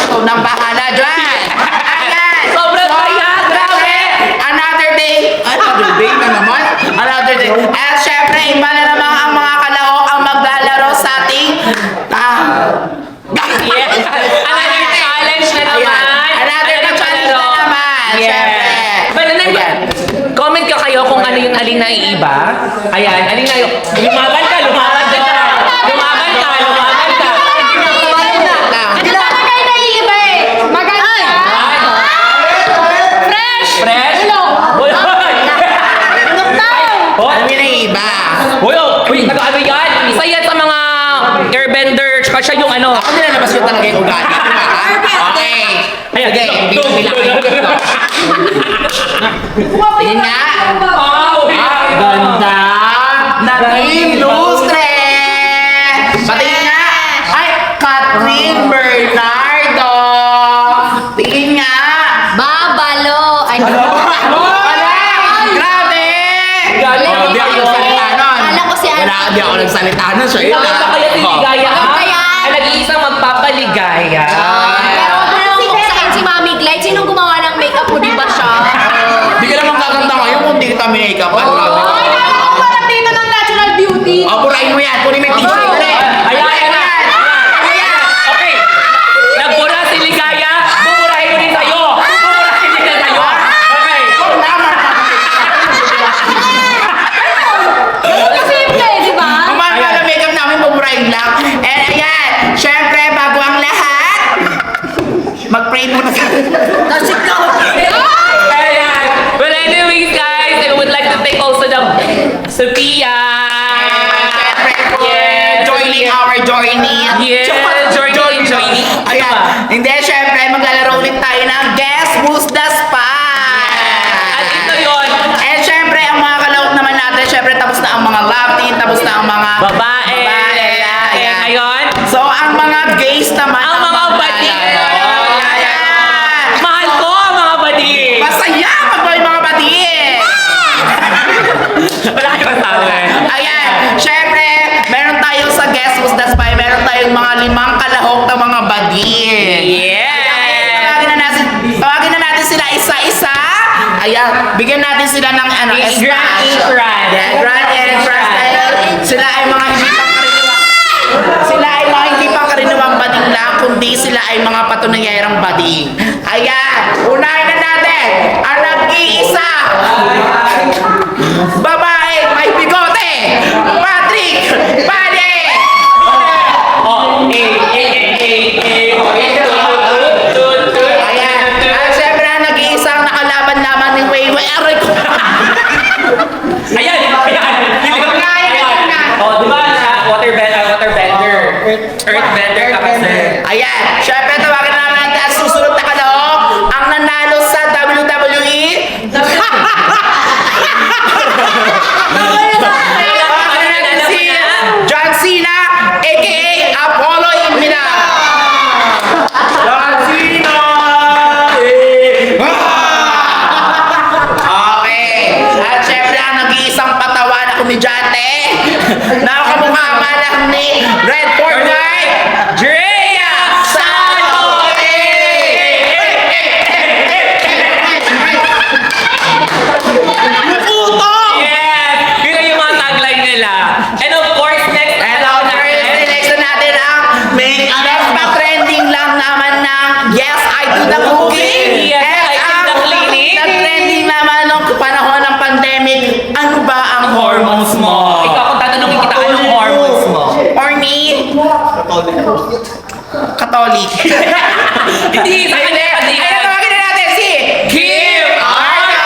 ikaw nang bahala dyan. Ayan. Sobrang saya, grabe. Another day na naman. Another day. At syempre, iba na naman ang mga kalaok ang maglalaro sa ating Yes. Another challenge na naman. Another challenge na naman. Yes. Syempre. Pero comment ka kayo kung ano yung alin na iiba. Ayan, alin na yung... Lumaban ka. Hindi talaga yung naiiba eh. Maganda. Fresh? Hoy! Ano yung naiiba? Uy, ano yan? Isa yan sa mga airbender. Tsaka siya yung ano. Ako nilalabas yun talaga yung ugali. Okay. Ayan, Sige, bigyan nila kayo. Tingin nga. Ganda. Naging lustre. Patingin nga. Ay, Catherine Bernardo. Tingin nga. Babalo. Ay, Grabe! Galing Oh, di ako nagsalita nun. Akala ko si ano. Wala, di ako nagsalita nun. Siya yun. Ikaw ba kaya si Ligaya? Kaya. Ay, nag-iisang magpapaligaya. Pero huwag mo naman kuksain si Mami Glide. Sinong gumawa ng makeup mo? Di ba siya? Di ka naman gaganda ngayon kung di kita minake-up. Grabe. Parang dito ng natural beauty. Oh, burahin mo yan. Kunin mo yung t-shirt ulit. Ayan na. Okay. Nagbura si Ligaya. Buburahin ko din sa'yo. Buburahin din sa'yo. Okay. Simple, di ba? Ang mga pala makeup namin, buburahin lang. And ayan, syempre, bago ang lahat, mag-pray muna sa... Nasik ka! Ayan. Well, anyways, guys, I would like to thank also the Sophia. Yes. Joining our journey. Yes, journey. Ayan. Hindi, syempre, maglalaro ulit tayo ng Guess Who's the Spy. At ito yun. And syempre, ang mga kalawak naman natin, syempre, tapos na ang mga love team, tapos na ang mga Babae. Ayan. Kaya ngayon, So, ang mga gays naman, ang mga badi. Ayan. Mahal ko ang mga badi. Masaya pag may mga batiin. Wala kayo masabi. Ayan, syempre, meron tayo sa Guess Who's the Spy, meron tayong mga 5 kalahok na mga batiin. Yeah. Tawagin na natin sila isa-isa. Ayan, bigyan natin sila ng ano, Grand entrance. Yeah, grand entrance. Dahil sila ay mga hindi pang karaniwang. Sila ay mga hindi pang karaniwang bading lang, kundi sila ay mga patunayerang bading. Ayan, unahin na natin ang nag-iisa. Babae, may bigote. Patrick Pade. Oh, Ayan. At syempre, ang nag-iisang nakalaban lamang ni Wayway. Aray ko. Ayan. Ayan. Oh, di ba na waterbender. Earthbender ka kasi. Ayan. Syempre, tawagan na namin natin ang susunod na kalahok. Ang nanalo sa WWE. Tawagan na natin si John Cena, a.k.a. Apollo Inmina. John Cena! Okay. At syempre, ang nag-iisang patawa na komedyante na kamukha malang ni Red Fortnite, Drea Santos! Puto! Yes! Yun yung mga tagline nila. And of course, next Hello, next na natin ang next pa trending lang naman ng Yes, I Do the Cooking. Yes, And I Do the ang Cleaning. nag-trending naman nung panahon ng pandemic, ano ba ang hormones mo? Ikaw, kung tatanungin kita, anong hormones mo? For me, Catholic. Hindi, sa kanya. Ayun, tawagin na natin si Kim Arca!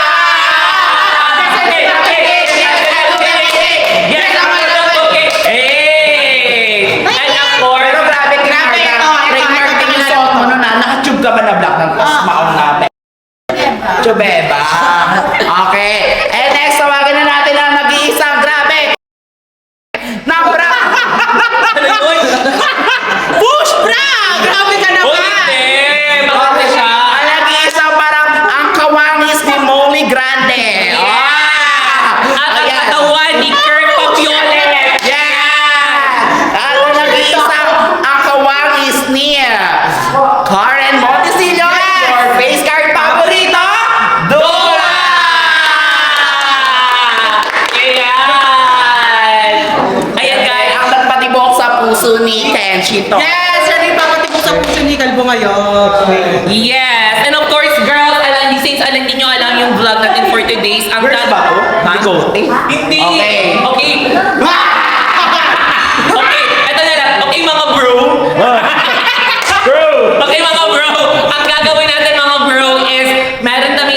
Yes, I'm not okay. Hey! And of course, Pero grabe, trademark din yung suot mo nun, naka-tube ka ba na black ng maong natin? Chubeba. Okay. And next, tawagin na natin ang nag-iisang grabe. Nabra! Push bra! Grabe ka oh, naman! hindi! Maganda siya. Ang nag-iisang parang ang kawangis ni Molly Grande. At ang Ayan. katawan ni Kurt Papiolet. Yeah! At ang nag-iisang ang kawangis ni Karen dito. Yes! Yan yung papatibok sa puso ni Kalbo ngayon. Yes! And of course, girls, since alam niyo alam yung vlog natin for today's, ang Girls ba to? Ha? Hindi ko. Hindi! Okay. Okay! Okay, eto na lang. Okay, mga bro. Okay, mga bro. Ang gagawin natin, mga bro, is meron kami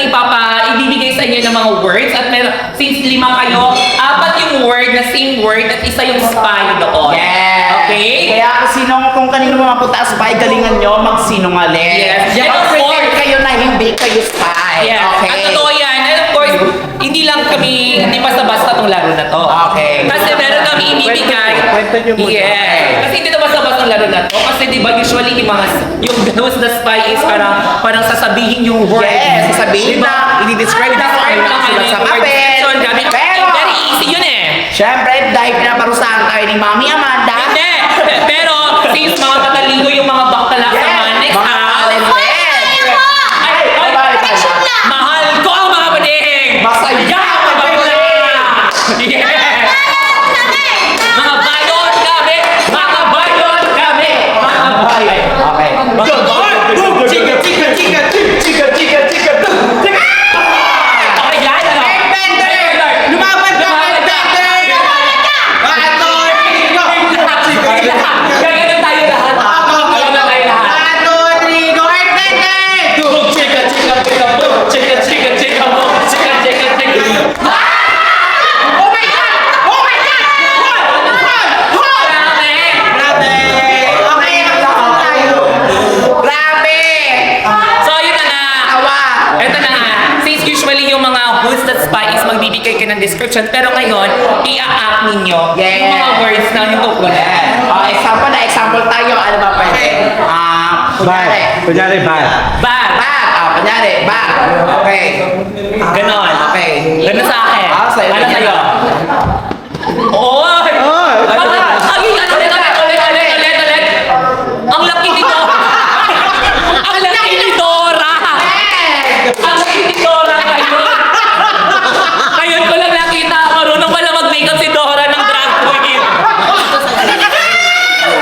ibibigay sa inyo ng mga words. At meron, since 5 kayo, 4 yung word na same word at isa yung spy doon. Yes! Okay? Kaya kung kanino mapunta sa spy, galingan nyo magsinungaling. Yes. Yes. And of Pretend course- kayo na hindi kayo spy. Yes. Okay? At totoo yan. And of course, hindi basta-basta tong laro na to. Okay. Kasi meron kami ibibigay. Kwento nyo muna. Yes. Kasi hindi to basta-basta ang laro na to. Kasi di ba usually yung who's the spy is parang sasabihin yung word. Yes, sasabihin Diba? na, i-describe na Describe kayo na sulat sa word papel. description. Grabe. Pero, Very easy yun eh. syempre, dahil pinaparusahan tayo ni Mami Amanda, Hindi. Pero since mga matalino yung mga bakla sa Manix, mga talented. mahal ko ang mga bading! Masaya ang mga bakla! Yes! Mga balon kami! Mga balon kami! Mga balon! Okay. Chika, chika, chika, chika, chika, chika, chika. Okay, yan ano? Bender! Lumaban ka, Bender! Ganyan tayo lahat. Ganyan tayo lahat. Chika, chika, chika, boom. Chika, chika, chika, boom. Chika, chika, chika, boom. Grabe. Grabe! So, yun na nga. Awa! Ito na nga. Since usually yung mga who's that spy is magbibigay ka ng description, pero ngayon, i-a-act ninyo Yes. yung mga words na yung kukunan. Example tayo. Ano ba pwede? Kunyari, bad. Bag. Bag. Kunyari, bag. Okay. Ganon. Okay. Ganon sa akin. Sa'yo. Ano sa'yo? Oy! Oy! Ulit. Ang laki ni Dora! Ang laki ni Dora! Ang laki ni Dora ngayon! Ngayon ko lang nakita, marunong pala mag-makeup si Dora ng drag queen.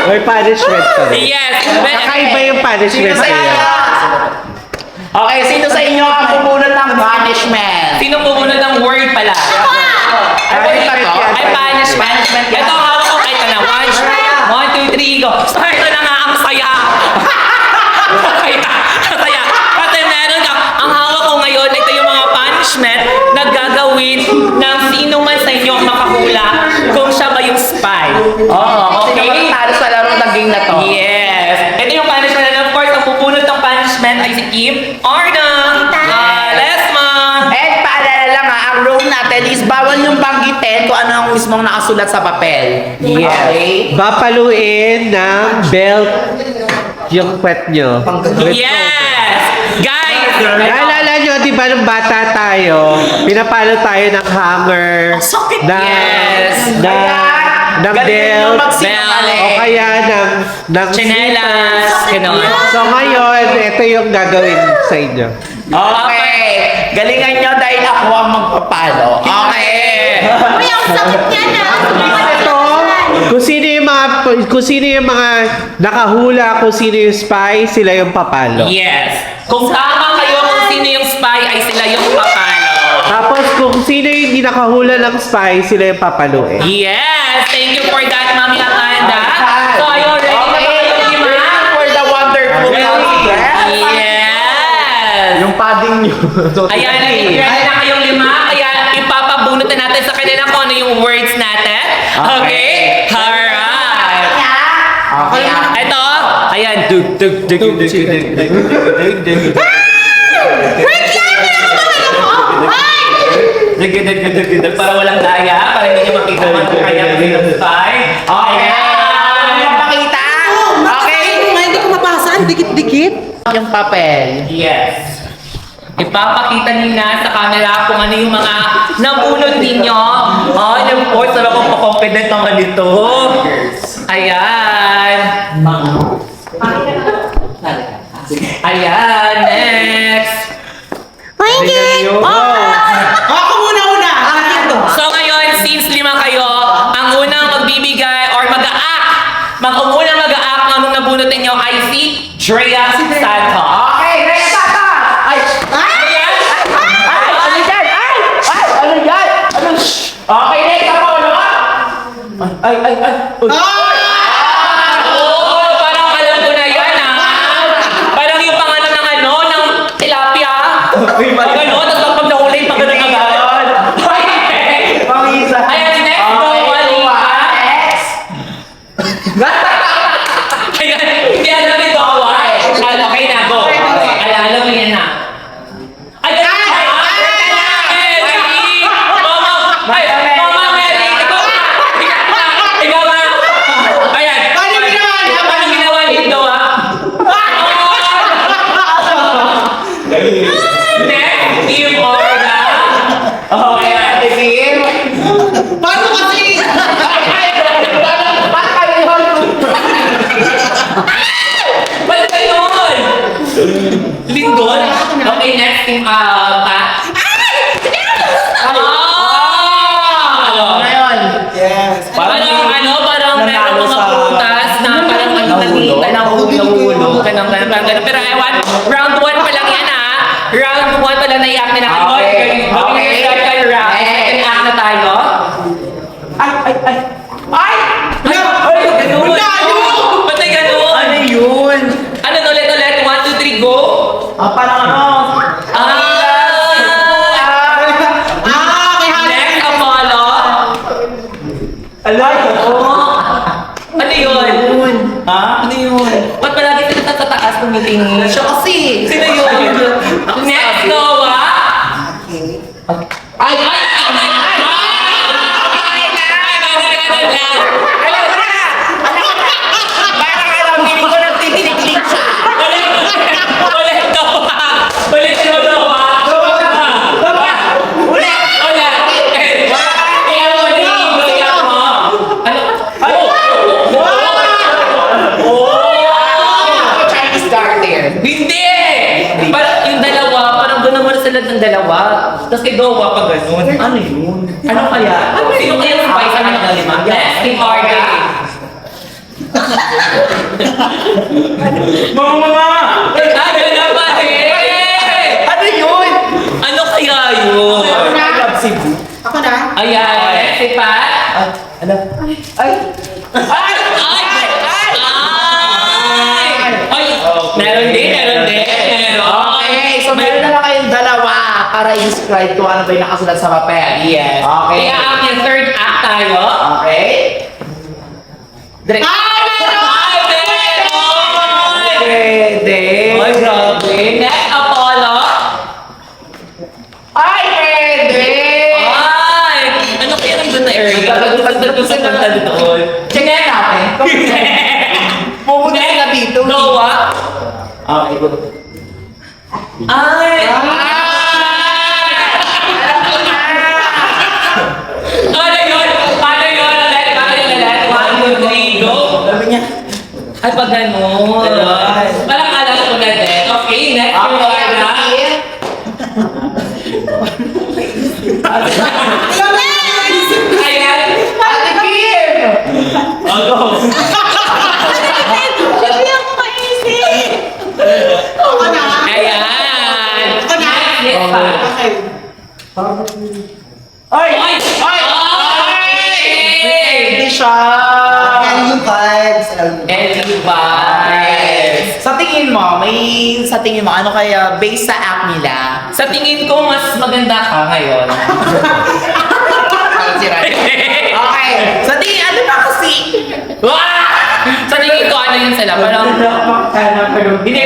May punishment ka. Yes! Kakaiba yung punishment Sino sa inyo? niya. Okay, sino sa inyo ang pumunod ng punishment? Sino pumunod ng word pala? Ay, ito. Ay, punishment. yan. Ito ang hawak ko. Ito na. 1, 2, 3, go. So, ito na nga ang saya. Saya. Kasi meron ka. Ang hawak ko ngayon, ito yung mga punishment na gagawin ng sino man sa inyo ang makahula kung siya ba yung spy. Okay. Sino ba talo sa laro ng game na to? Yes. Ito yung punishment. And of course, ang pupunod ng punishment ay si Kim Arna. Lesma. And paalala lang ang room natin is bawal yung banggitin kung ano ang mismong nakasulat sa papel. Yes. Okay? Bapaluin ng belt yung kwet nyo. Yes! Guys! Naalala nyo, di ba nung bata tayo, pinapalo tayo ng hanger, Sakit! Yes. ng Galing belt, nyo magsinungaling. o kaya ng Chinelas. Ganon. So ngayon, ito yung gagawin sa inyo. Okay. Galingan nyo dahil ako ang magpapalo. Okay. Uy, ang sakit niya na. Ito, kung sino yung mga nakahula, kung sino yung spy, sila yung papalo. Yes. Kung tama kayo kung sino yung spy ay sila yung papalo. Tapos kung sino yung hindi nakahula ng spy, sila yung papaluin. Yes! Thank you for that, Mami Amanda. So, are you ready na ba kayo, Lima? For the wonderful Yes! Yung padding nyo. Ayan, ready na kayong 5. Kaya ipapabunot na natin sa kanila kung ano yung words natin. Okay? Alright. Okay. Ito. Ayan. Dug, dug, dug, dug, dug, dug, dug, dug, dug. Para walang daya, para hindi nyo makita man kung kaya ng spy. Okay. Ano yung pakita? Okay. Hindi ko mabasa. Dikit-dikit. Yung papel. Yes. Ipapakita niyo na sa camera kung ano yung mga nabunod ninyo. Oh, and of course, sarap akong pa-confident naman dito. Ayan. Ayan, next. Ako muna. So ngayon, since 5 kayo, ang unang magbibigay or mag-a-act ng Oo, parang alam ko na yan Parang yung pangalan ng ng tilapia. Pag tapos pag nahuli, pag agad. Pangisa. Ayan, next go, Walika. Ayan, hindi alam ni Dowa. Okay na, go. Alam mo yan na. Ay, Mama Mary, ikaw ba? Ayan. Paano ginawa ni Dowa? Next, Team Orga. Okay, Ate Kim. Paano kasi? Balik ka yun! Lindol? Okay, next team, Pat. Ngayon. Yes. Parang parang meron nanalo mga sa- prutas na parang Nahulog. nahulog. Ganun. Pero ewan, round 1 pa lang yan Round 1 pa lang naiyak nila. Okay. Okay. Second round. Second act na tayo. Ay! Ay, ganun. Ba't may ganun? Ano yun? Ano, ulit. 1, 2, 3, go. Parang Next, Apollo. Alay! Ano yun? Ha? Ano yun? Ba't palagi sila sa taas tumitingin? Siya kasi. Sino yun? Next, Noah. Ay! Parang feeling ko nagtitinik-tinik siya. Ulit, Noah. Ulit, Noah. Ulit. Kaya mo, kaya mo. Chinese garter. Hindi! Parang yung dalawa, parang doon naman sila ng dalawa. Tapos kay Dowa pa ganun. Ano yun? Ano kaya? Sino kaya yung spice na naglalima? Yes, Team Arga. Mama! Ano na ba Ano yun? Ano kaya yun? I love Cebu. Ako na? Ayan, si Pat. Ano? Ay! Ay! Ay! Meron din. Okay, so meron na lang kayong dalawa para i-describe kung ano ba yung nakasulat sa papel. Yes. Okay. Kaya ang yung third act tayo. Okay. Direct. Pwede. Ay, grabe. Next, Apollo. Ay, pwede! Ay! Ano kaya nandun na area? Nandun sa kanta doon. Check natin. Pumunta sila dito. Noah. Okay, good. Ay! Ano yun? Paano yun? Ulit. 1, 2, 3, go. Sabi niya. Ay, pag gano'n. Parang alam ko na din. Okay, next. Yung Orga. Ayan. Ate Kim! Go. Ako na? Ayan. Ako na? Next pa. Okay. Ay! Ay! Pwede siya! yung vibes. LG vibes. Sa tingin mo, ano kaya based sa app nila? Sa tingin ko, mas maganda ka ngayon. Okay. Sa tingin, ano ba kasi? Wah! Sa tingin ko, ano yun sila? Parang, hindi.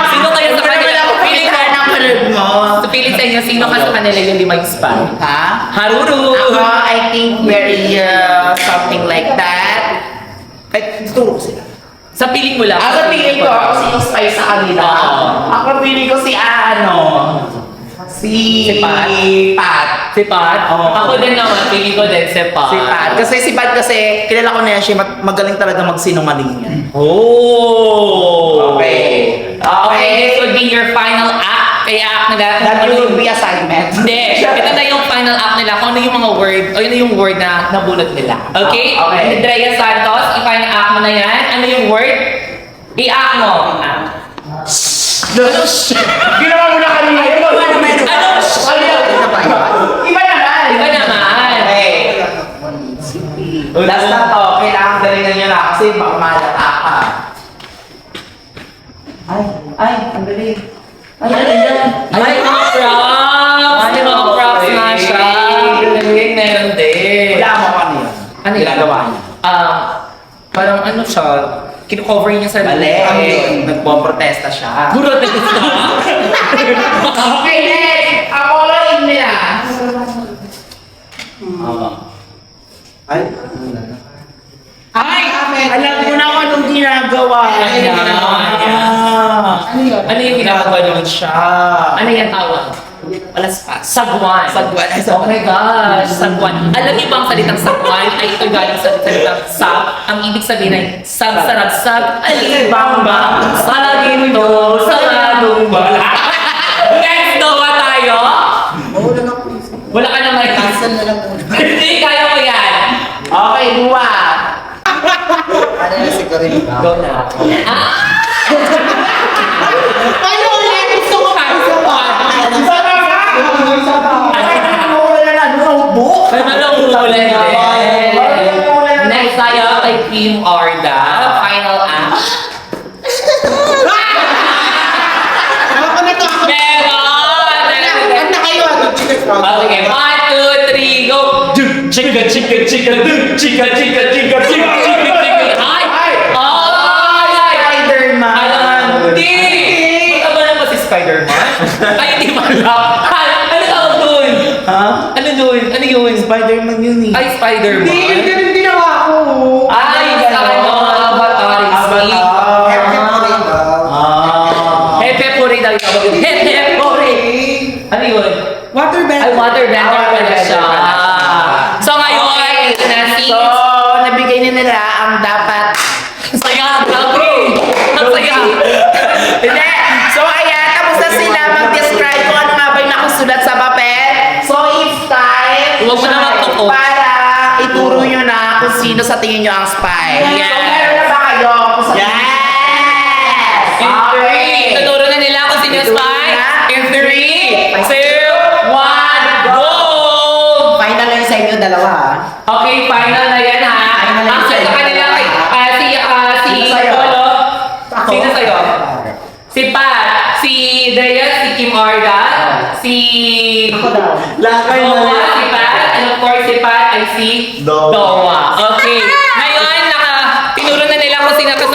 Sino kayo sa kanila? Feeling ko, ng kalib mo. sa feeling sa inyo, sino ka sa kanila yung limang spam? Ha? Haruru! Ako, I think very something like that. Ay, tuturo ko sila. Sa piling mo lang. Sa tingin ko, ako si spice sa kanila. Oo. Ako feeling ko si Si Pat. Pat. Si Pat? Oo. Ako din naman, feeling ko din si Pat. Si Pat. Kasi si Pat kasi, kilala ko na yan siya, magaling talaga magsinungaling yan. Oh! Okay. Okay, this would be your final act. Kaya act nila. That will be assignment. Hindi. Ito na yung final act nila. Kung ano yung mga word, o yun yung word na nabunot nila. Okay? Okay. Andrea Santos, i-final act mo na yan. Ano yung word? I-act mo. Ginawa mo na kanina. Iba naman. Ano? Iba naman. Iba naman. Okay. O kasi baka malata ka. Ay, ang galing. Ay, ano yan? Ay, mga props! Ay, mga props nga siya. Galing, meron din. Wala mo ano yun. Ano yun? Ginagawa niya. Parang ano siya, kino-cover niya sa Mali. Nagpo-protesta siya. Puro na gusto. Okay, next! Ako lang nila. Ay, alam ko na kung anong ginagawa Ano yung ginagawa niya? Ano yung ginagawa niya? siya? Ano yung tawag? Palaspas. Sagwan. Sagwan. Oh my gosh, sagwan. Alam niyo ba ang salitang sagwan ay ito galing sa salitang sab? Ang ibig sabihin ay sab, sarap, sab, alibamba, salaginto, saladumba. Next, Noah tayo. Wala ka na may Cancel na lang muna. Hindi, kaya mo yan. Okay, buwa. Ano na si Corinne? Go na. Paano ulit? Gusto ko ka. Isa pa ba? Ay, wala na. Notebook. May malungulin din. Next tayo kay Team Arda. Final act. Ako na to. Meron! Ano na kayo? Okay, 1, 2, 3, go! Chika, chika, chika, chika, chika, chika, chika, chika, chika. Ay! Ay! Spider-Man. Alam, hindi! Mataba naman si Spider-Man? Ay, hindi malap. Ano tawag doon? Ha? Ano doon? Ano yun? Spider-Man yun eh. Ay, Spider-Man? Hindi, yung ganun ginawa ko. Ay, sa ano, Avatar. Hepe Puri daw yung tawag yun. Hepe Puri! Ano yun? Waterbend. Ay, waterbender Ah, pala siya. waterbender. So ngayon, ito na si... So, nabigay na nila ang dapat. Saya, grabe! Ang saya! Hindi. So, ayan. Tapos na sila mag-describe kung ano nga ba yung nakasulat sa papel. So, it's time. Huwag mo na magtutok. Para ituro nyo na kung sino sa tingin nyo ang spy. Yes. So, meron na ba kayo kung sa tingin? Yes! In 3, tuturo na nila kung sino yung spy. In 3, 2, 1, go! Final na yun sa inyo, dalawa. Okay, final na yan ha. Final na Ang yun sa sa'yo. kanila kay si Sino sa'yo? Polo. Ako. Sino sa'yo? Si Pat, si Drea, si Kim Arda, si Ako daw. Dowa, si Pat, and of course si Pat ay si Dowa. Okay. Ngayon, tinuro na nila kung sino sa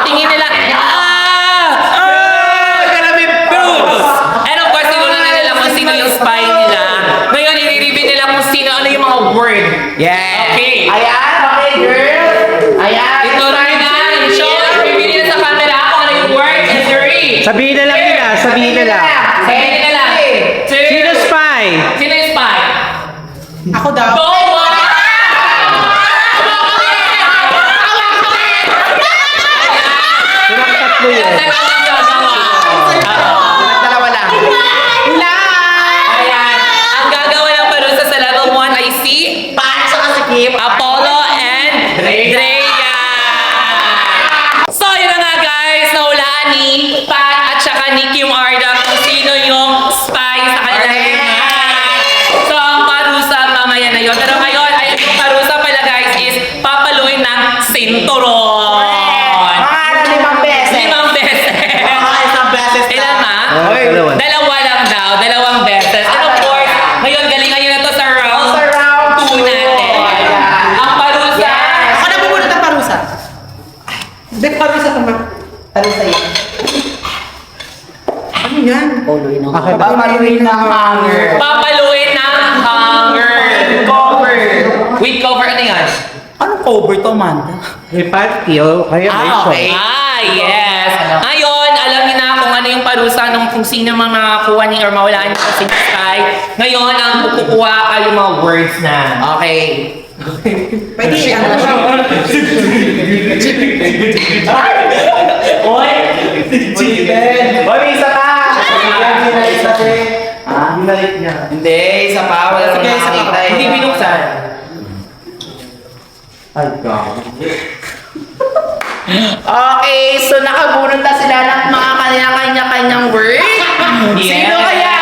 tingin nila. And of course, tinuro na nila kung sino yung spy nila. Ngayon, i-review nila kung sino, ano yung mga word. Yes. Okay. Ayan. Okay, girl. Ayan. Tinuro na. Show, review nila sa camera kung ano yung word. And 3. Sabihin na lang nila, sabihin nila. Sabihin nila. 2. Sino spy? Sino yung spy? Ako daw. Dowa! Silang tatlo yun. Dalawa lang. Ayan. Ang gagawa ng parusa sa level 1 ay si Paano sa kasikip? Apollo and Drea. So, yun na nga guys. Nahulaan ni Pat at saka ni Kim Arda kung sino yung spy sa kanilang lahat. So, ang parusa mamaya na yun. Pero ngayon, ay yung parusa pala guys is papaluin ng sinturon. Mga 5 beses. 5 beses. Mga 1 beses. Ilan ma? Oy, dalawa. Dalawa lang daw. 2 beses. And of course, ngayon galingan nyo na to sa round Sa round 2 natin. Ayan. Ang parusa. Yes. Ako na pumunod ang parusa. Hindi, parusa naman. Parusa yan. Ano yan? Okay. Papaluin ng hanger. Papaluin ng hanger. Cover. With cover, ano yan? Anong cover to, Amanda? May party, oh. Kaya may Ah, show. okay. Yes. Ngayon, alam niyo na kung ano yung parusa nung kung sino mga makakuha ni or mawalaan niyo sa sky. Ngayon, ang kukuha ay yung mga words na. Okay. Pwede ano siya. Oy! Chicken! Oy, may isa pa! Binalik niya. Hindi, isa pa. Wala Sige, isa pa. nakakita. Hindi binuksan. Ay, God. Okay, so nakabunod na sila ng mga kanya-kanya-kanyang word. Sino kaya?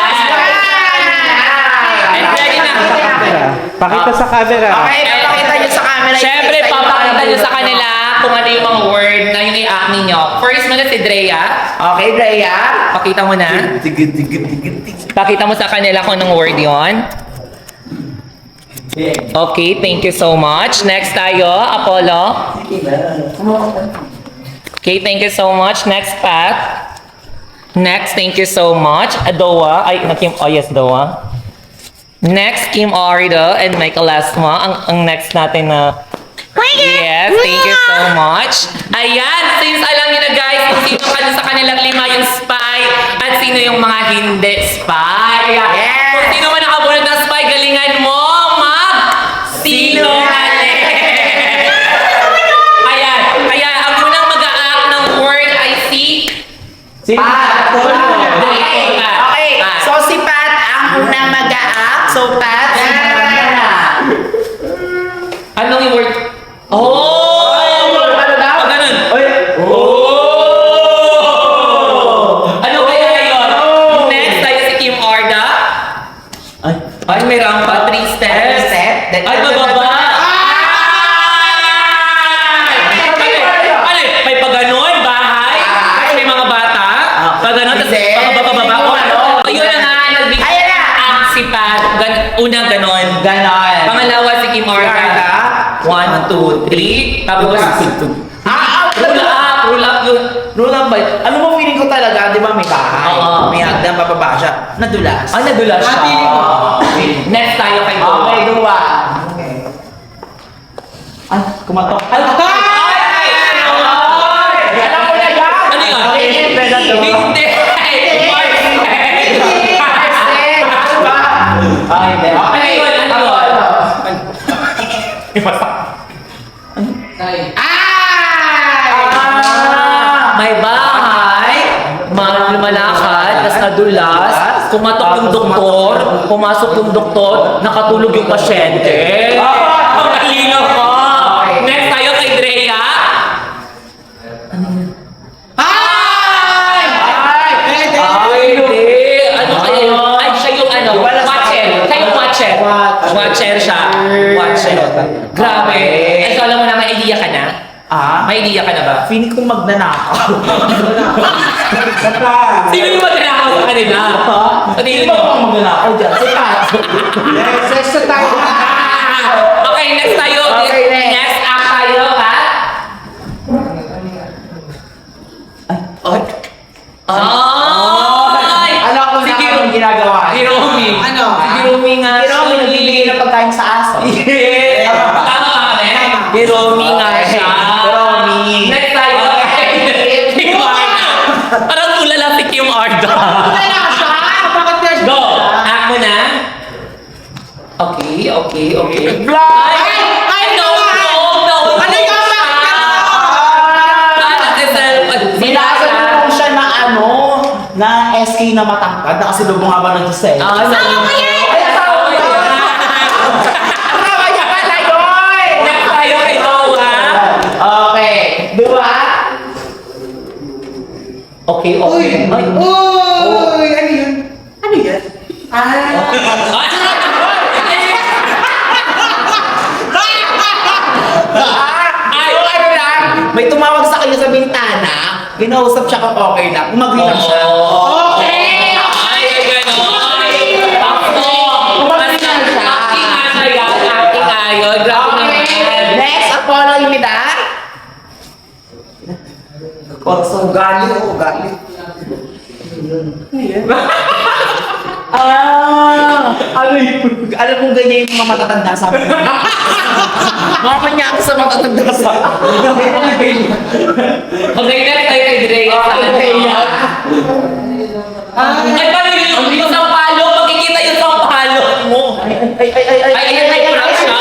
And ready na. Pakita sa camera. Okay, papakita nyo sa camera. Siyempre, papakita nyo sa kanila kung ano yung mga word na yung i-act ninyo. First muna si Drea. Okay, Drea. Pakita mo na. Pakita mo sa kanila kung anong word yon. Okay, thank you so much. Next tayo, Apollo. Okay, thank you so much. Next, Pat. Next, thank you so much. Doa. Ay, Kim. Oh, yes, Doa. Next, Kim Arida and Michael Lasma. Ang next natin na... Yes, thank you so much. Ayan, since alam niyo na guys kung sino sa kanilang lima yung spy at sino yung mga hindi spy. Yes. Kung sino man nakabunod ng spy, galingan mo sinungaling. Kaya ang unang mag-a-act ng word ay si Pat. Okay. Okay. So si Pat ang unang mag-a-act. So Pat, Anong yung word? Oh! ano daw? Oh, ganun. Oh! Ano kaya yun? Next tayo si Kim Arda. Ay, may rampa. 3 steps. Ay, bababa. Ay! May paganon, bahay. May mga bata. Paganon, tapos bababa. Ayun na nga, nagbigay. Ayan na. Act si Pat. Unang ganon. Ganon. Pangalawa si Kim Arda. 1, 2, 3. Tapos, roll up yun. Roll up ba? Alam mo, feeling ko talaga, di ba may bahay? Oo. May hagdan, bababa siya. Nadulas. Ay, nadulas siya. Next tayo kay Dua. Okay, Dua. Ay, kumatok. Ay! Alam mo na yan! Ano yun? Hindi! Ay, hindi. Ano yun? Ano yun? May bahay, malakad, tas nadulas, kumatok yung doktor, pumasok yung doktor, nakatulog yung pasyente. Ang kalino ko! Next tayo kay Drea. Ay, hindi. Ano kaya yun? Ay, siya yung ano, watcher. Siya yung watcher. Watcher siya. Watcher. Grabe. Ay, so alam mo na, may idea ka na? May idea ka na ba? Feeling kong magnanakaw. Sino yung magnanakaw sa kanila? Sino ba ang magnanakaw dyan? Si Pat. Sa tayo. Okay, next tayo. Okay, next. Next act tayo, ha? Ay! Alam ko na anong ginagawa. Si Romy. Ano? Si Romy nga. Pero may nagbibigay ng pagkain sa aso. Yes! Tama ka kami? Si Romy nga siya. Romy. Next tayo. Kim Arda. Parang tulala si Kim Arda. Go! Act mo na. Okay. Vlog! Ay, no! Ano yung Binasa ko siya na na SK na matangkad, nakasilubong habang nag-sell. Sama ko yan! Asawa niya pala yun! Next tayo kay Noah. Okay. Dua. Okay. Uy! Ay. Uy! Ano yun? Ano yan? Ay, Ano lang, may tumawag sa kanya sa bintana, ginausap siya kung okay lang, umagli lang siya. Okay! Ay, gano'n! Takbo! Umagli lang siya. Acting nga yan, acting nga yun. Grabe naman. Next, Apollo Imida. Ugali. Ugali. Ano yun? Alam mo ganyan yung mga matatanda sa amin. Mga kanyang sa matatanda sa amin. Okay, next tayo kay Drea. Ay, paano yung isang palo? Makikita yung isang palo mo. Ay, may prop siya.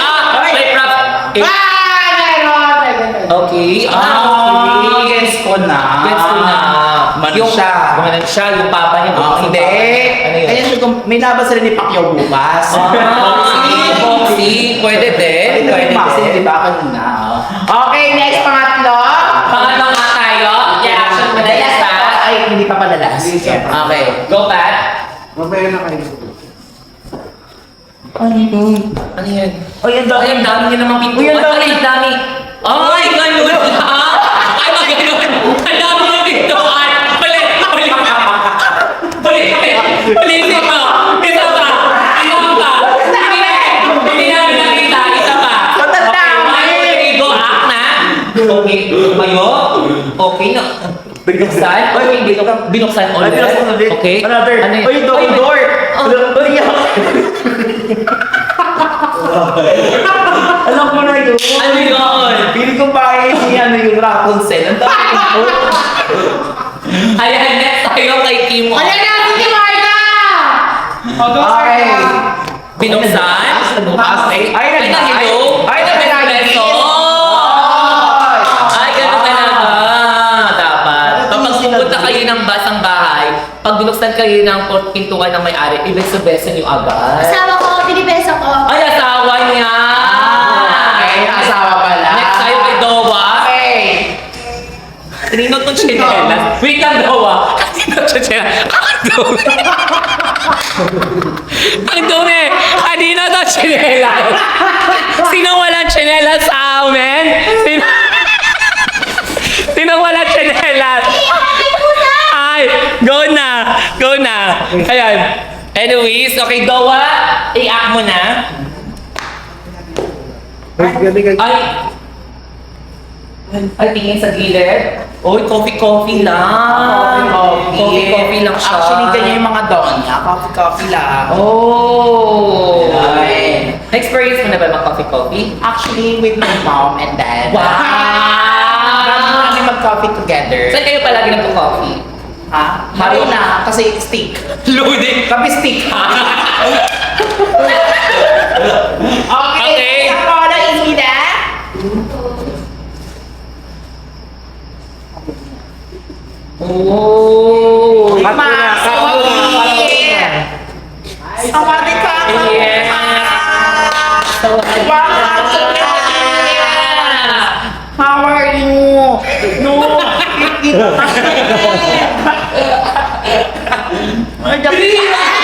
May prop. Okay. Gets ko na. Gets ko na. Manon siya. Gumanon siya. Yung papa niya. Hindi. Ano yun? Kaya siya, may labas rin ni Pacquiao bukas. Boxing. Pwede din. Pwede din. Di ba kanina? Okay, next, pangatlo. Pangatlo nga tayo. Reaction mo na Yes, isa. ay, hindi pa pala last. Okay. Go, Pat. Mabaya na kayo. Ano yun? Ay, ang dami. Ay, ang dami niya naman pinto. Uy, ang dami. Ay, ang dami. Ay, ganun lang. Ay, maganon. Alam mo dito, ay. Ulit. Ulitin mo. Isa pa. Hindi namin nakita. Isa pa. Matanda Okay, okay, go. Act na. Okay, kayo. Okay na. Binuksan? Okay, binuksan ulit. binuksan ulit. Okay. Another. Ano yun? Uy, double door. Alam ko na yun. Ano yun? Pili ko ba ano yung Rapunzel? Ang dami ko. Ayan, next tayo kay Kim. Wala na, si Marta! Okay. Binuksan? Okay. Ay, nahilo? Ay, Espresso? Ay, gano'n talaga. Dapat. Kapag pupunta kayo ng basang bahay, pag binuksan kayo ng pintuan ng may-ari, ibig-beso niyo agad. Asawa ko, pinibeso ko. Ay, asawa niya! Okay, asawa pala. Next tayo kay Dowa. Okay. Tinignan kong chinelas. Wait lang, Dowa. Tinignan ko chinelas. Ang dumi. Ang dumi. Kanina to chinelas. Sino walang chinelas sa amin? Sino walang chinelas? Ay, go na. Go na. Ayan. Anyways, okay, Dowa. I-act mo na. Ay! Ay, tingin sa gilid. Uy, coffee lang. Coffee lang siya. Actually, ganyan yung mga donya. Coffee lang. Oh! Ay. Na-experience mo na ba mag-coffee? Actually, with my mom and dad. Wow! Lagi kami mag-coffee together. Saan kayo palagi nagpo-coffee? Ha? Maro na, kasi stick. Loading! Kami stick. Okay. Isa ko na Isida. Oh! Samadi ka. Yes. How are you? No.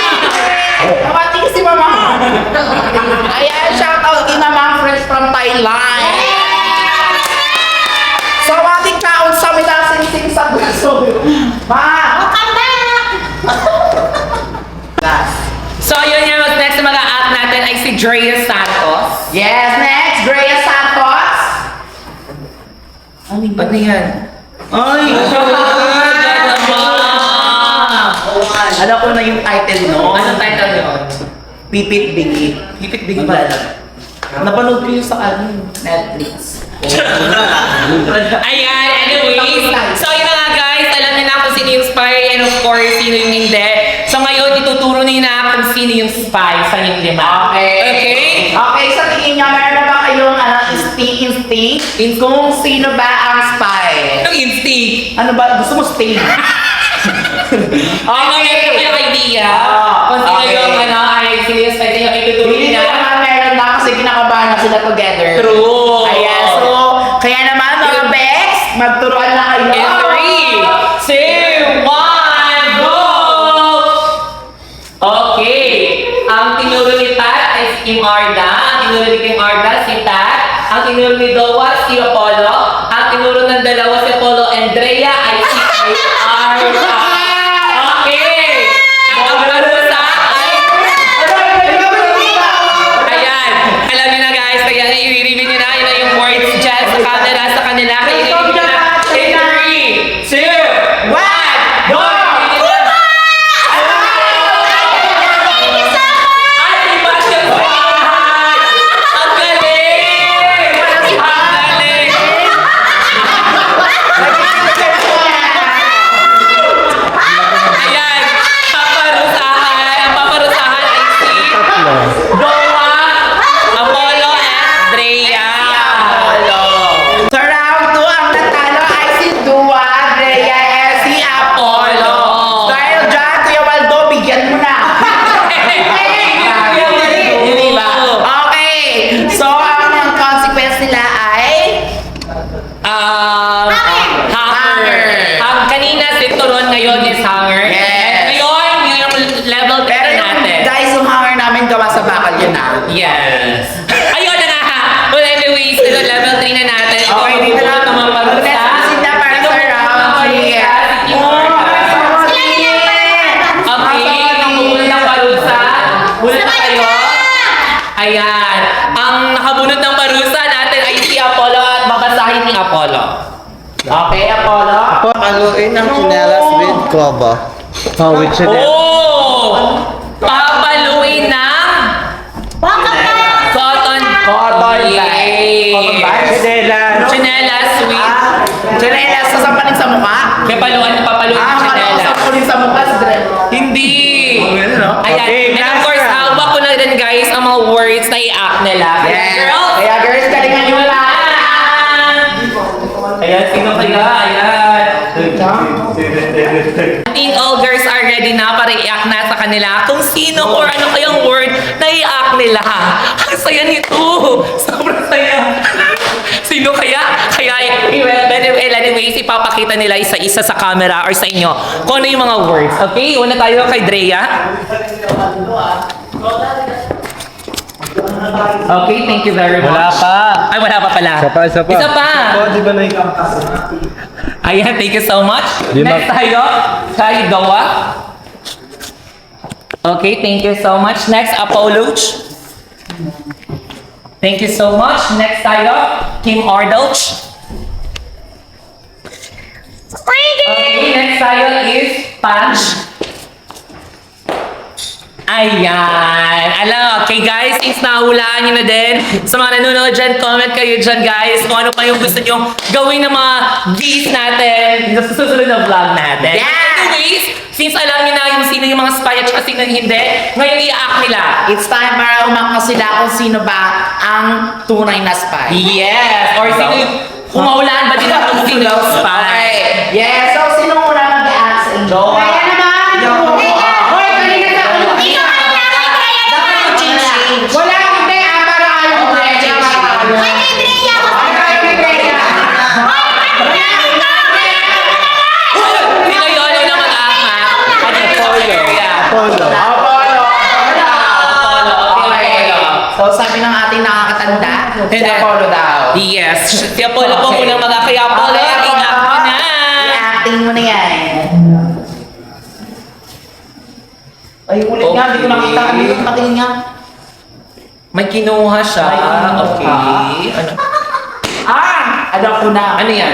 Samadi ka si Mama. Ayan, shout out kay Mama Fresh from Thailand. Samadi ka. Unsa mi na sing sa gusto. Ma. Welcome back! So, yun yung next na mag-a-act natin ay si Drea Santos. Yes, next, Drea Santos. Ano yan? Ay, alam ko na yung title, no? Anong title yun? Pipit Biggie. Hipit bigay Ba? ba? Napanood ko yung sa Netflix. Ayan, anyways. So, yun na nga guys. Alam niyo na kung sino yung spy and of course, sino yung hindi. So, ngayon, ituturo niyo na kung sino yung spy sa inyong lima. Okay? Okay, sa tingin niyo, meron na ba kayong instinct? Kung sino ba ang spy? Anong instinct? Ano ba? Gusto mo sting? Ay, meron kayong idea. Kung sino Okay. yung ay sino yung spy sa inyo, ituturo Hindi niyo na. naman meron na kasi kinakabahan na sila together. True. Ayan, so, kaya naman mga Bex, magturuan na kayo. In 3, 2, 1, go! Okay. Ang tinuro ni Pat ay si Kim Arda. Ang tinuro ni Kim Arda, si Pat. Ang tinuro ni Dowa, si Apollo. Ang tinuro ng dalawa si Apollo and Drea ay si Arda. Okay. Ang kabarusa ay... Ayan. Alam niyo na guys, kaya i-review niyo na. Yun na yung words dyan sa camera sa kanila. Kaya i-review niyo na. In 3, 2, 1, go! Ate Basyo! Ang galing! Ang galing! Ayan! Paparusahan! Ang paparusahan ay si Dowa, Apollo, and Drea. So round 2, ang natalo ay si Dua, Drea, and si Apollo. Dahil dyan, Kuya Waldo, bigyan mo na. Hindi ba? Okay. So, ang consequence nila ay... Hanger. Kanina si Turon, ngayon is Hanger. Yes. Ngayon, yun yung level 3 Pero yung natin. guys, yung hanger namin gawa sa bakal yun ah. Yes. Ayun na nga. Well, anyways, ito level 3 na natin. Ito bunot ng mga parusa. Sila para Sino sa bunot ng round parusa? three. Si Kim Orga. Okay, ang bunot ng parusa. Bunot na kayo. Ayan. Ang nakabunot ng parusa natin ay si Apollo at babasahin ni Apollo. Okay, Apollo. Paluin ang chinelas with Kobo. Oh, with Chanel. Oh! Papaluin ng cotton. Cotton Yay. bag. Cotton bag? Chanel. Chinelas with Chinelas sa sampaling sa mukha? may paluan ng papaluin ng Akala ko chinelas. sampaling sa mukha. Hindi! no? Ayan. Okay, And of last course, round. hawak ko na rin guys ang mga words na i-act nila. Yes. Girls! Kaya girls, galingan nyo lang. Ayan, sino kaya? Ayan. I think all girls are ready na para i-act na sa kanila kung sino or ano kayang word na i-act nila. Ang saya nito! Sobrang saya! Sino kaya? Kaya, anyways, ipapakita nila isa-isa sa camera or sa inyo kung ano yung mga words. Okay, una tayo kay Drea. Okay, thank you very much. Wala pa. Ay, wala pa pala. Isa pa, isa pa. Isa pa. Oh, di ba na Ayan, thank you so much. Di ba- Next tayo, kay Doa. Okay, thank you so much. Next, Apolloch. Thank you so much. Next tayo, Kim Ardoch. Okay, next tayo is Punch. Ayan. Alam, okay guys, since nahulaan nyo na din, sa mga nanonood dyan, comment kayo dyan guys kung ano pa yung gusto nyo gawin ng mga geese natin sa susunod na vlog natin. Yeah! Anyways, since alam nyo na yung sino yung mga spy at saka sino yung hindi, ngayon i-act nila. It's time para umakma sila kung sino ba ang tunay na spy. Yes! Or sino yung kumaulaan ba din kung sino yung spy? Okay. Yes, so sino muna mag-act sa inyo? Kaya naman! Hoy, kanina sa wala akong Drea para kayo Drea para kayo. Ay, kayo ni Drea. Sino yun yung mag-act ha? Ano Apollo? Polo. Apollo. Apollo. Okay, Apollo. So sabi ng ating nakakatanda, si Hindi. Apollo daw. Yes. Si Apollo po Okay. munang mag-act. Kaya Apollo, Okay, Apollo. i-act mo na. I-acting mo na yan. Ay, ulit nga, hindi ko nakita. Hindi ko nakatingin nga. May kinuha siya. May kinuha. Okay. Ano? Alam ko na. Ano yan?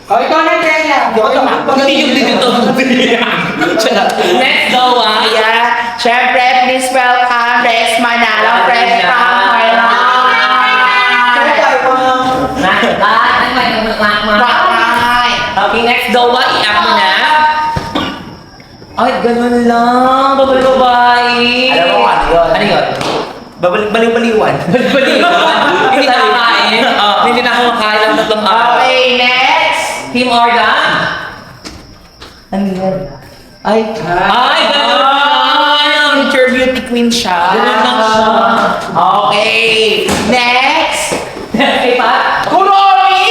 Oh, ikaw na, Drea. Hindi yung dito. Next go ah. Kaya, syempre, please welcome Rex Manalo, fresh from Thailand. Okay, next go ah. I-act mo na. Ay, ganun lang. Babay-babay. Alam mo kung ano yun? Ano yun? Baliw-baliwan. Baliw-baliw. Hindi na kakain. Hindi na ako makain ng tatlong araw. Okay, next. Team Orga. Ano yun? Ay, ganun lang. Future beauty queen siya. Ganun lang siya. Okay, next. Okay pa? Kuromi!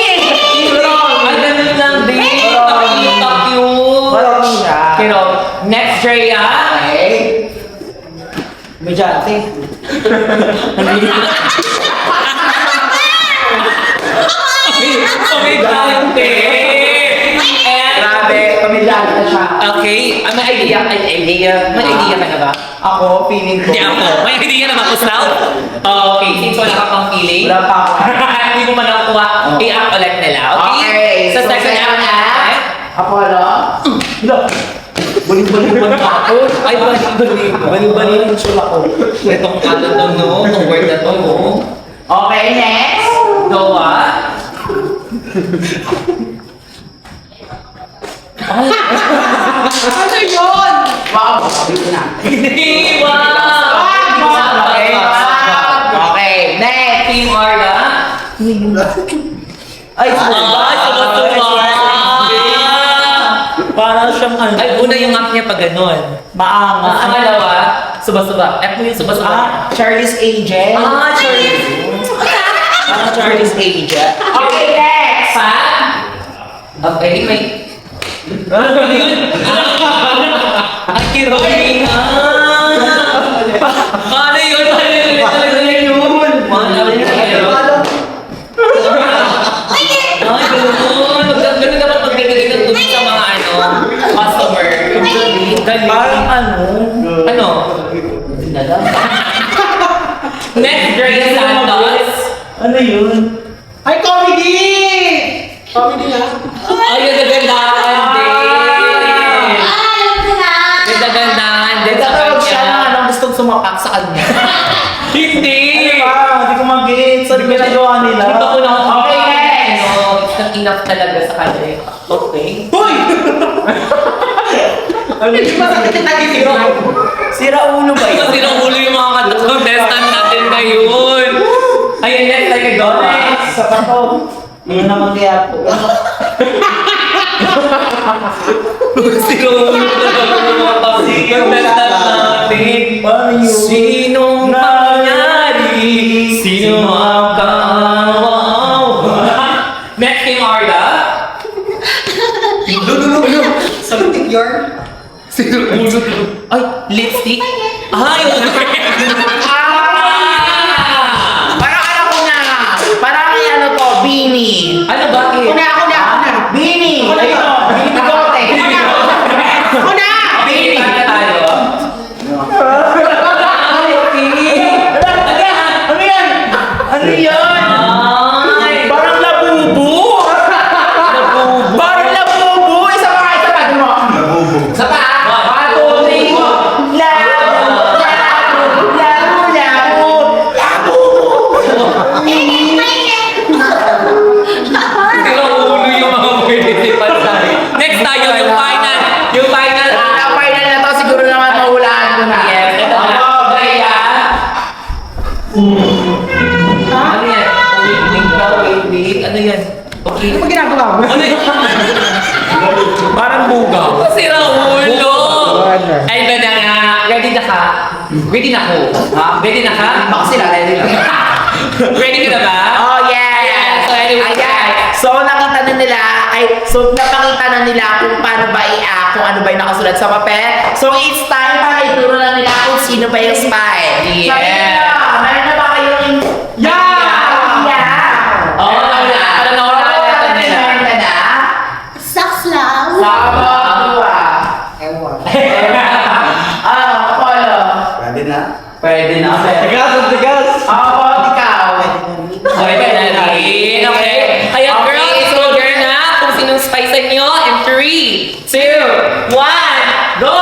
Ay, ganun lang din. Kuromi. Cute. Kuromi siya. Pero, next Drea. Okay. Medyante. Pamigante. And, Grabe, pamilyar na siya. okay. May idea. May idea ka na ba? Ako, feeling ko. Hindi ako. May idea na ba, Kusal? Okay, since wala ka pang feeling. Wala pa ako. Hindi mo man nakukuha. I-act ulit nila. Okay? Okay, Sa so second second act act. natin. Apollo. Balik-balik ako. Ay, balik-balik yung sula ko. Itong ano to, no? Itong word na to, no? Okay, next. Doa. Ay, Ano yun? Wow, dito na. hindi, wow! Okay, okay, next. Team Arga. Ay, Ay, tuwa-tuwa. Parang siyang ano. Ay, una yung act niya pag ganun. Maanga. Ang pangalawa, suba-suba. Act mo yung suba-suba. Charlie's Angel. Charlie. Charlie's Angel. Okay, next. Pa? Okay, may... Ano yun? Ang Kirolina! Paano yun? Paano yun? Paano yun? Paano yun? Galing. Parang ano? Ano? Next, Drea Santos. Ano yun? Ay, comedy! Comedy na. Ay, ganda-gandaan din. Alam ko na! Ganda-gandaan din sa Nagtatawag siya kanya. na anong gustong sumapak sa kanya. Hindi! Hindi ko mag-gets. Ano ginagawa nila? Ito ko na Okay, next! It's not enough talaga sa kanya. Okay. Hoy! Hindi ba sa akin nagiging Sira ulo ba yun? Kasi nung ulo yung mga contestant natin ngayon. Ayun, next tayo kay Donna. Sa pato. Ano naman kaya po? Sino ulo talaga yung mga contestant natin? Sinong nangyari? Sino ang kawawa? Next kay Marda. Salutin your... Ay, lipstick. Ay, Parang ano ko na. Parang may ano to, Beanie. ano ba? Ako na! Beanie! Ako na. Ayun, Beanie Bigote. Ako na! Baby, tayo. Ano yan? Ano yan? Ay, Parang labubo. Parang labubo. Isa pa, isa pa. Ano mo? Isa pa. 1, 2, 3, 4. Labo. sino ulo yung mga participants natin. Next tayo, yung final. Yung final. Ang final na to, siguro naman mahulaan ko na. Yes, ito na. Drea. Ano yan? Wait, ka, wait. Ano yan? Okay. Ano ba ginagawa mo? Ano yan? Parang bugaw. Sira ulo. Ay, ba na nga. Ready na ka? Ready na ko. Ha? Ready na ka? Baka sila, ready lang. Ready ka na ba? Oh, yeah. Ayan, so anyway, Ayan. So, nakita na nila, napakita na nila kung paano ba i-act, kung ano ba yung nakasulat sa papel. So, it's time para ituro na nila kung sino ba yung spy. Yeah. Sabi nila, meron na ba kayong... Yeah! Oo, nawala natin nila. Meron ka na? Sucks lang. Sama, dua. Ewan. Apollo. Pwede na. Tigas! Ako, ikaw. Pwede na rin. Okay. Kaya girls, it's all girl na kung sinong spice nyo. In 3, 2, 1, go!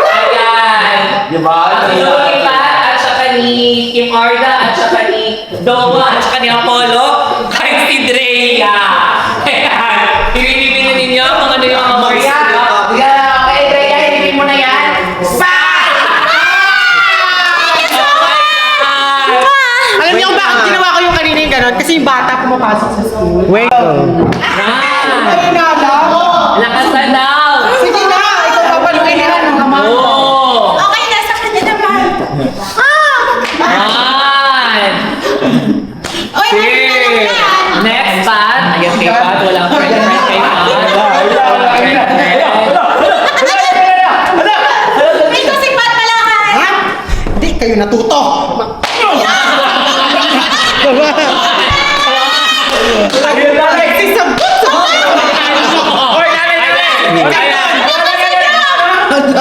Ayan. Diba? So, iba, at saka ni Kim Arda, at saka ni Dowa, at saka ni Apollo, kahit si Drea. Ayan. Ibibigay na ninyo kung ano yung mga marks Bigyan. nyo. Bigyan. Okay, Drea, ilipin mo na yan. Spy! Alam niyo kung bakit ginawa ko yung kanina yung gano'n? Kasi yung bata pumapasok sa school. Wait ko. Ay, nala! Lakas na daw! Sige na! Ikaw papaluin na ng ama. Oo! Okay, nasa kanya naman. Yan! Uy, Cheers! Next part. Ayan kay Pat. Walang friend kay Pat. Ito si Pat Malakas. Ha? Hindi kayo natuto!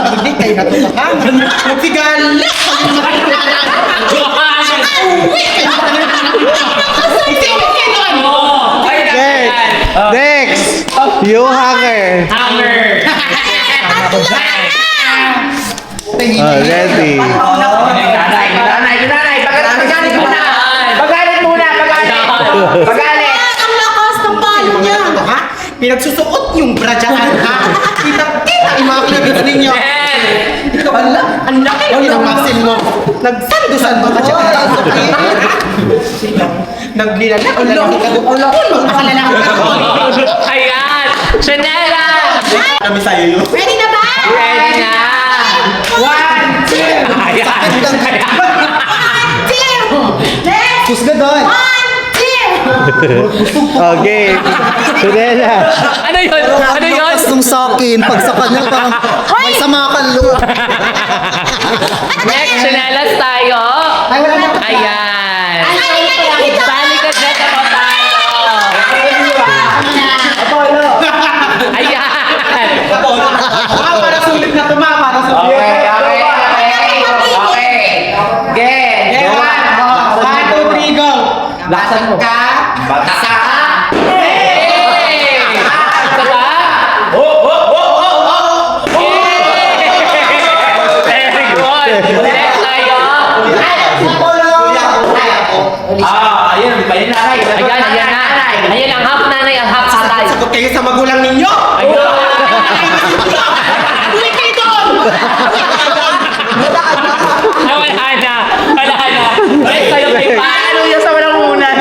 Hindi kayo natuto ha? Nagsigalit! Next! You hanger. Hammer! Ready. Nanay, pagalit muna. Pagalit muna. Pagalit. Ang lakas ng palo niya. Ha? Pinagsusuot yung bra dyan, ha? Kita yung mga klabits ninyo. Ten! Ikaw, ang laki ng muscle mo. Nagsando-sando ka dyan. Naglinala ka lalaki ka doon. Ulong ka lalaki ka doon. Ayan! Chanela! Kami sa'yo yun. Ready na ba? Ready na! 1, 2. Ayan! Next! Kusga doon. 1, 2! Okay. Sunela. Ano yun? Ano yun? Lakas nung sakin, pag sa kanya parang may sama kang loob. Next, chanelas tayo. Ay, wala na. Ayan. Ay, Balik ka dyan ako tayo. Ayan. ka. Basta. Isa pa? Very good. Next tayo. Ayun, di ba yun nanay? Ayan, ayan na. Ayan ang half nanay, ang half tatay. Sagot kayo sa magulang ninyo! Ayun. Ay, wala na. Wala na. Next tayo kay Pa. Ano yung sa walang unan?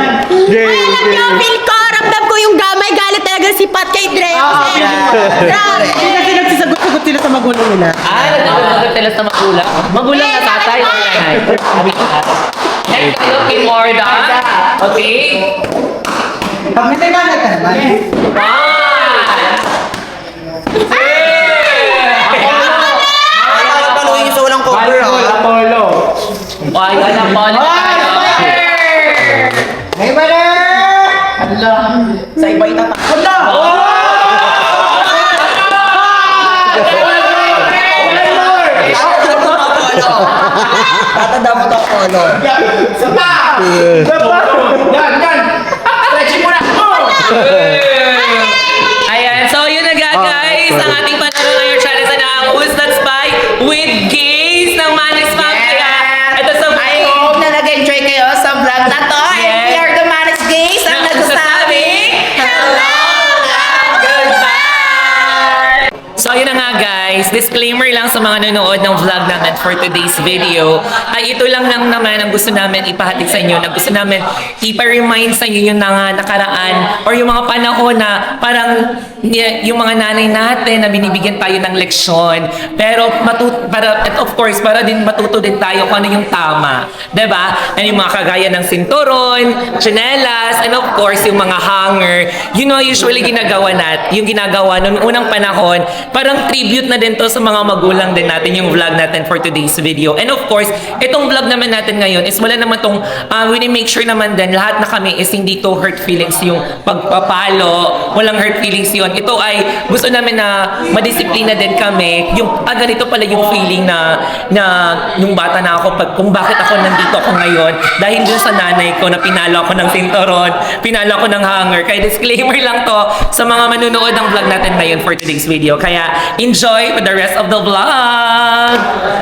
Game, Alam niyo, game. feel ko, ramdam ko yung gamay, galit talaga si Pat kay Dre. Grabe. Kasi nagsisagot-sagot sila sa magulang nila. Nagsasagot sila sa magulang. Magulang na tatay o nanay? Next tayo kay Morda. Okay. May liwanag ka naman. Paluin sa walang cover, Apollo. Ayan ang pala tayo. Hey, brother! Sa iba itatak. Tatanda mo to, Apollo. Yan. Stretching mo na. Ayan, so yun na nga guys, ang ating panalo ngayon challenge na ang Who's That Spy with Gays ng Manis Fam. Kaya, ito sa I hope na nag-enjoy kayo sa vlog na to. And Yes. we are the Manis Gays ang nagsasabing, hello and goodbye! So yun na nga guys, disclaimer lang sa mga nanonood ng vlog namin for today's video. Ay ito lang naman ang gusto namin ipahatid sa inyo, na gusto namin ipa-remind sa inyo yung mga nakaraan or yung mga panahon na parang yung mga nanay natin na binibigyan tayo ng leksyon. Pero at of course, para din matuto din tayo kung ano yung tama. 'Di ba? Yung mga kagaya ng sinturon, tsinelas, and of course yung mga hanger. You know, usually ginagawa yung ginagawa noong unang panahon, parang tribute na din to sa mga magulang din natin yung vlog natin for today's video. And of course, itong vlog naman natin ngayon is wala naman tong, we make sure naman din lahat na kami is hindi to hurt feelings yung pagpapalo, walang hurt feelings yun. Ito ay gusto namin na madisiplina din kami. Yung, ganito pala yung feeling na nung bata na ako, kung bakit ako nandito ako ngayon, dahil dun sa nanay ko na pinalo ako ng sinturon, pinalo ako ng hanger. Kaya disclaimer lang to sa mga manunood ng vlog natin ngayon for today's video. Kaya enjoy with the rest of the vlog!